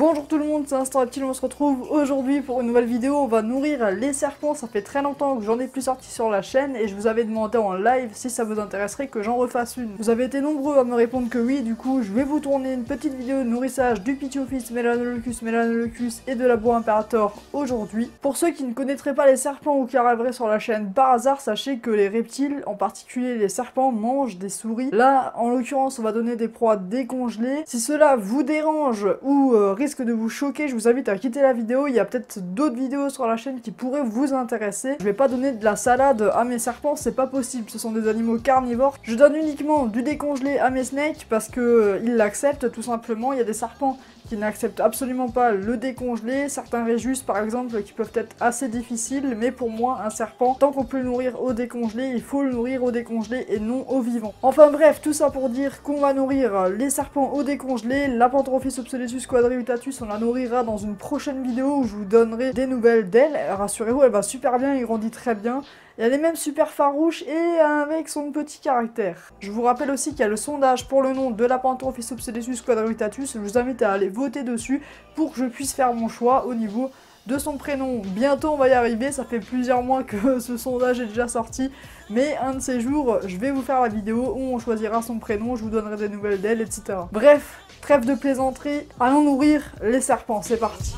Bonjour tout le monde, c'est Instant Reptile, on se retrouve aujourd'hui pour une nouvelle vidéo. On va nourrir les serpents, ça fait très longtemps que j'en ai plus sorti sur la chaîne et je vous avais demandé en live si ça vous intéresserait que j'en refasse une. Vous avez été nombreux à me répondre que oui, du coup je vais vous tourner une petite vidéo de nourrissage du Pitiophis, Melanoleucus et de la Boa Imperator aujourd'hui. Pour ceux qui ne connaîtraient pas les serpents ou qui arriveraient sur la chaîne par hasard, sachez que les reptiles, en particulier les serpents, mangent des souris. Là, en l'occurrence, on va donner des proies décongelées. Si cela vous dérange ou risque de vous choquer, je vous invite à quitter la vidéo. Il y a peut-être d'autres vidéos sur la chaîne qui pourraient vous intéresser. Je vais pas donner de la salade à mes serpents, c'est pas possible, ce sont des animaux carnivores. Je donne uniquement du décongelé à mes snakes parce que ils l'acceptent tout simplement. Il y a des serpents qui n'acceptent absolument pas le décongelé, certains réjus par exemple qui peuvent être assez difficiles, mais pour moi un serpent, tant qu'on peut le nourrir au décongelé, il faut le nourrir au décongelé et non au vivant. Enfin bref, tout ça pour dire qu'on va nourrir les serpents au décongelé. La Panthorophis obsolescus quadriutatus, on la nourrira dans une prochaine vidéo où je vous donnerai des nouvelles d'elle. Rassurez-vous, elle va super bien, elle grandit très bien. Et elle est même super farouche et avec son petit caractère. Je vous rappelle aussi qu'il y a le sondage pour le nom de la Panthorophis obsolescus quadriutatus. Je vous invite à aller voter dessus pour que je puisse faire mon choix au niveau de son prénom. Bientôt on va y arriver, ça fait plusieurs mois que ce sondage est déjà sorti. Mais un de ces jours, je vais vous faire la vidéo où on choisira son prénom, je vous donnerai des nouvelles d'elle, etc. Bref, trêve de plaisanterie, allons nourrir les serpents, c'est parti.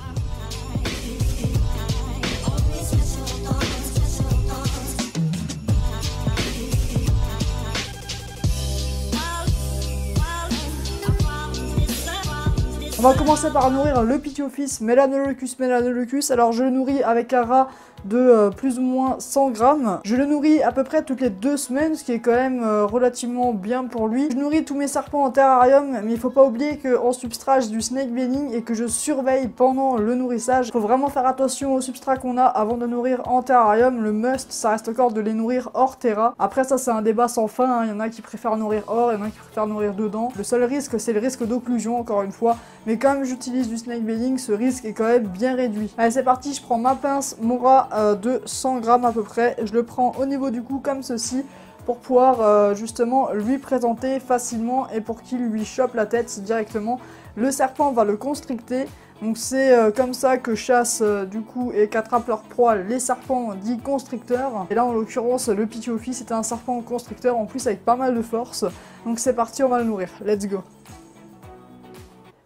On va commencer par nourrir le Pitiophis Melanoleucus. Alors je le nourris avec un rat de plus ou moins 100 grammes. Je le nourris à peu près toutes les 2 semaines, ce qui est quand même relativement bien pour lui. Je nourris tous mes serpents en terrarium, mais il faut pas oublier qu'en substrat j'ai du snake bedding et que je surveille pendant le nourrissage. Il faut vraiment faire attention au substrat qu'on a avant de nourrir en terrarium. Le must, ça reste encore de les nourrir hors terra. Après ça c'est un débat sans fin, hein. Il y en a qui préfèrent nourrir hors, il y en a qui préfèrent nourrir dedans. Le seul risque c'est le risque d'occlusion encore une fois. Mais comme j'utilise du snake bedding, ce risque est quand même bien réduit. Allez c'est parti, je prends ma pince, mon rat de 100 grammes à peu près. Je le prends au niveau du cou comme ceci pour pouvoir justement lui présenter facilement et pour qu'il lui chope la tête directement. Le serpent va le constricter. Donc c'est comme ça que chassent du coup et qu'attrapent leur proie les serpents dits constricteurs. Et là en l'occurrence le Pitiophis c'était un serpent constricteur en plus avec pas mal de force. Donc c'est parti, on va le nourrir. Let's go.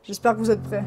J'espère que vous êtes prêts.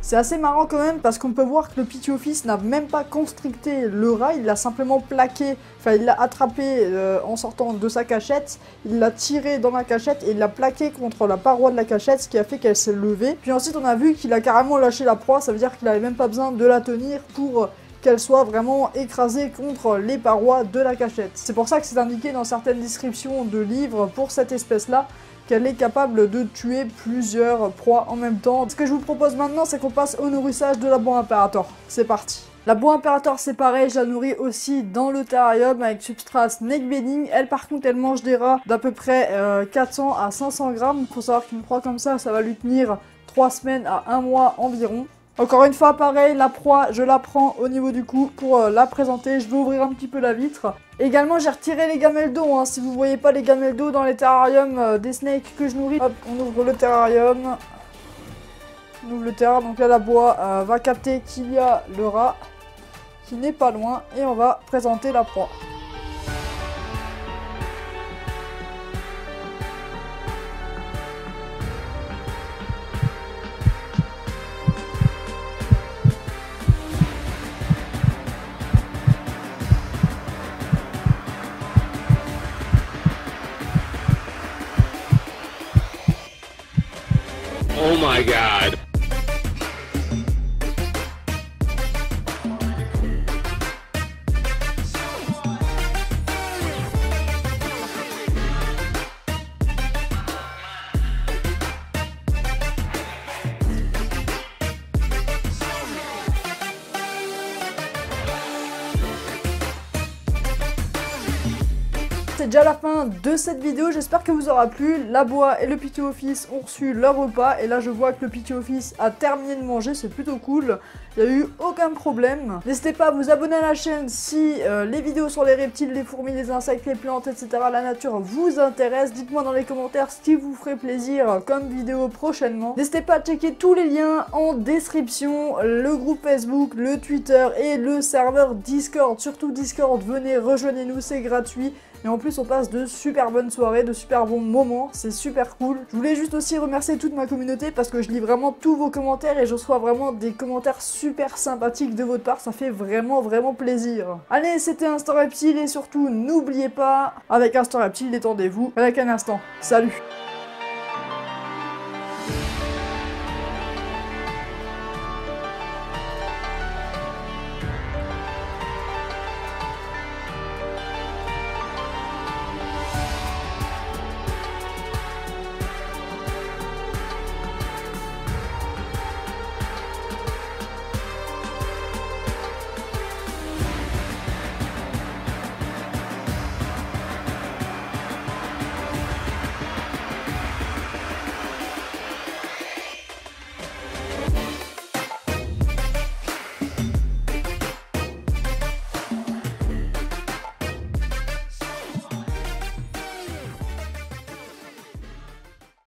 C'est assez marrant quand même parce qu'on peut voir que le Pitiophis n'a même pas constricté le rat, il l'a simplement plaqué, enfin il l'a attrapé en sortant de sa cachette, il l'a tiré dans la cachette et il l'a plaqué contre la paroi de la cachette, ce qui a fait qu'elle s'est levée. Puis ensuite on a vu qu'il a carrément lâché la proie, ça veut dire qu'il n'avait même pas besoin de la tenir pour qu'elle soit vraiment écrasée contre les parois de la cachette. C'est pour ça que c'est indiqué dans certaines descriptions de livres pour cette espèce-là qu'elle est capable de tuer plusieurs proies en même temps. Ce que je vous propose maintenant, c'est qu'on passe au nourrissage de la boa imperator. C'est parti. La boa imperator, c'est pareil, je la nourris aussi dans le terrarium avec substrat snake bedding. Elle, par contre, elle mange des rats d'à peu près 400 à 500 grammes. Faut savoir qu'une proie comme ça va lui tenir 3 semaines à 1 mois environ. Encore une fois, pareil, la proie, je la prends au niveau du cou pour la présenter. Je vais ouvrir un petit peu la vitre. Également, j'ai retiré les gamelles d'eau. Hein. Si vous voyez pas les gamelles d'eau dans les terrariums des snakes que je nourris, hop, on ouvre le terrarium. On ouvre le terrain, donc là la boa va capter qu'il y a le rat qui n'est pas loin et on va présenter la proie. Oh my god. C'est déjà la fin de cette vidéo, j'espère que vous aura plu. La boa et le Pity Office ont reçu leur repas et là je vois que le Pity Office a terminé de manger, c'est plutôt cool. Il n'y a eu aucun problème. N'hésitez pas à vous abonner à la chaîne si les vidéos sur les reptiles, les fourmis, les insectes, les plantes, etc., la nature vous intéresse. Dites-moi dans les commentaires ce qui vous ferait plaisir comme vidéo prochainement. N'hésitez pas à checker tous les liens en description, le groupe Facebook, le Twitter et le serveur Discord. Surtout Discord, venez, rejoignez-nous, c'est gratuit. Et en plus on passe de super bonnes soirées, de super bons moments, c'est super cool. Je voulais juste aussi remercier toute ma communauté parce que je lis vraiment tous vos commentaires et je reçois vraiment des commentaires super sympathiques de votre part, ça fait vraiment plaisir. Allez, c'était Instant Reptile et surtout n'oubliez pas, avec Instant Reptile, détendez-vous avec un instant. Salut!